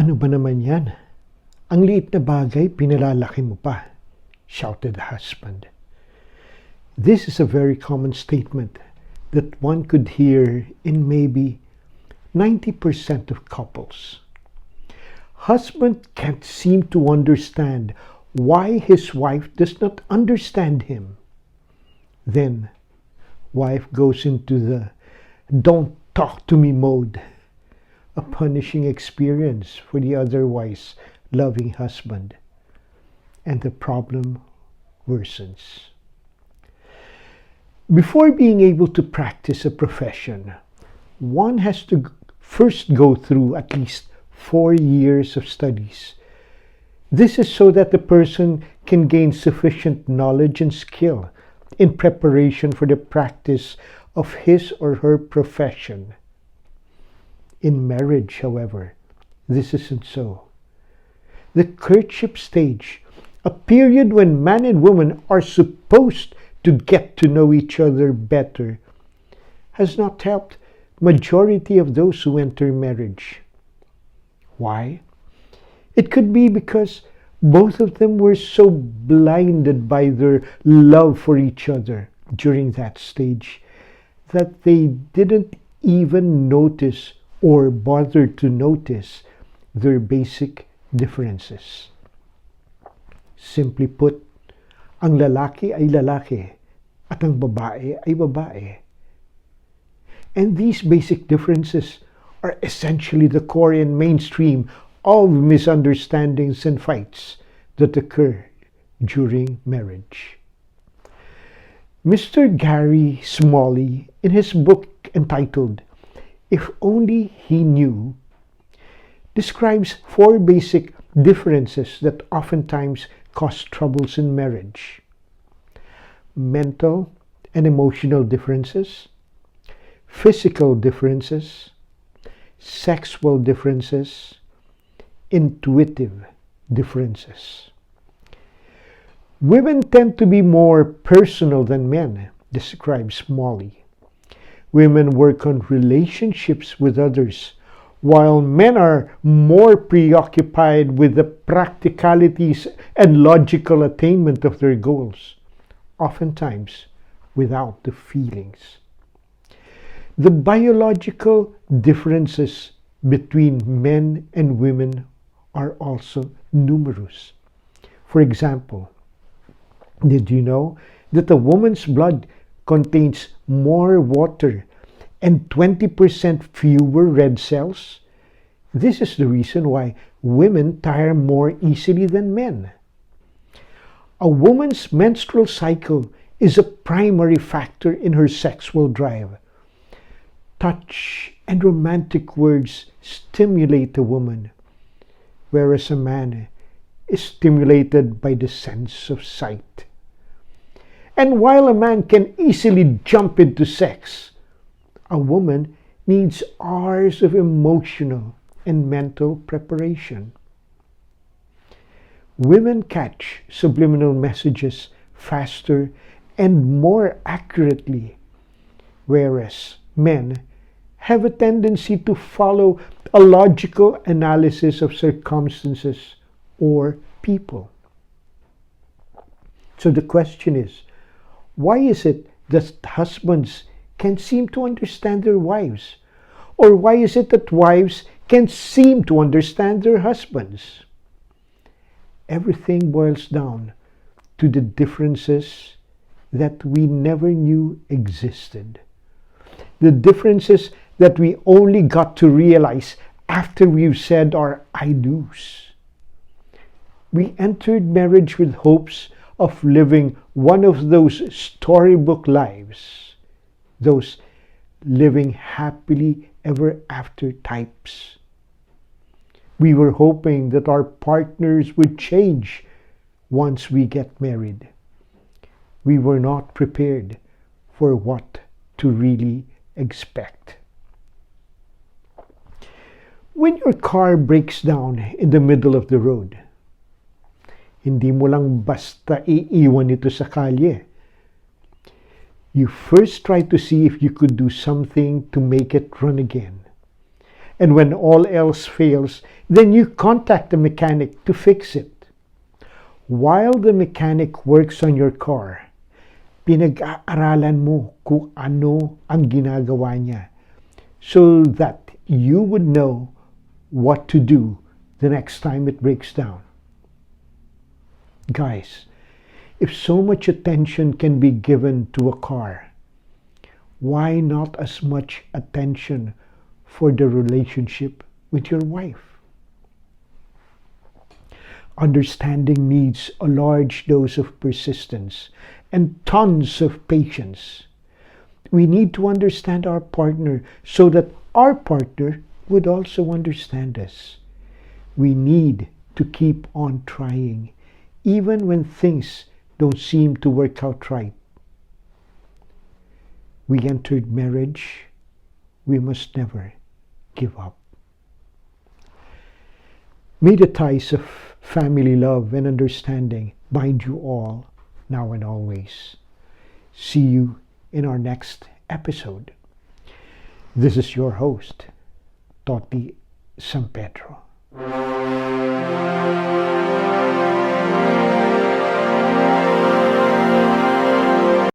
Ano ba naman yan? Ang liit na bagay, pinalalaki mo pa, shouted the husband. This is a very common statement that one could hear in maybe 90% of couples. Husband can't seem to understand why his wife does not understand him. Then, wife goes into the don't talk to me mode, a punishing experience for the otherwise loving husband, and the problem worsens. Before being able to practice a profession, one has to first go through at least 4 years of studies. This is so that the person can gain sufficient knowledge and skill in preparation for the practice of his or her profession. In marriage, however, this isn't so. The courtship stage, a period when man and woman are supposed to get to know each other better, has not helped majority of those who enter marriage. Why? It could be because both of them were so blinded by their love for each other during that stage that they didn't even notice or bother to notice their basic differences. Simply put, ang lalaki ay lalaki at ang babae ay babae. And these basic differences are essentially the core and mainstream of misunderstandings and fights that occur during marriage. Mr. Gary Smalley, in his book entitled If Only He Knew, describes 4 basic differences that oftentimes cause troubles in marriage: mental and emotional differences, physical differences, sexual differences, intuitive differences. Women tend to be more personal than men, describes Molly. Women work on relationships with others, while men are more preoccupied with the practicalities and logical attainment of their goals, oftentimes without the feelings. The biological differences between men and women are also numerous. For example, did you know that a woman's blood contains more water and 20% fewer red cells? This is the reason why women tire more easily than men. A woman's menstrual cycle is a primary factor in her sexual drive. Touch and romantic words stimulate a woman, whereas a man is stimulated by the sense of sight. And while a man can easily jump into sex, a woman needs hours of emotional and mental preparation. Women catch subliminal messages faster and more accurately, whereas men have a tendency to follow a logical analysis of circumstances or people. So the question is, why is it that husbands can't seem to understand their wives? Or why is it that wives can't seem to understand their husbands? Everything boils down to the differences that we never knew existed. The differences that we only got to realize after we've said our I do's. We entered marriage with hopes of living one of those storybook lives, those living happily ever after types. We were hoping that our partners would change once we get married. We were not prepared for what to really expect. When your car breaks down in the middle of the road, hindi mo lang basta iiwan ito sa kalye. You first try to see if you could do something to make it run again. And when all else fails, then you contact the mechanic to fix it. While the mechanic works on your car, pinag-aaralan mo kung ano ang ginagawa niya so that you would know what to do the next time it breaks down. Guys, if so much attention can be given to a car, why not as much attention for the relationship with your wife? Understanding needs a large dose of persistence and tons of patience. We need to understand our partner so that our partner would also understand us. We need to keep on trying, even when things don't seem to work out right. We entered marriage, we must never give up. May the ties of family love and understanding bind you all, now and always. See you in our next episode. This is your host, Toti San Pedro.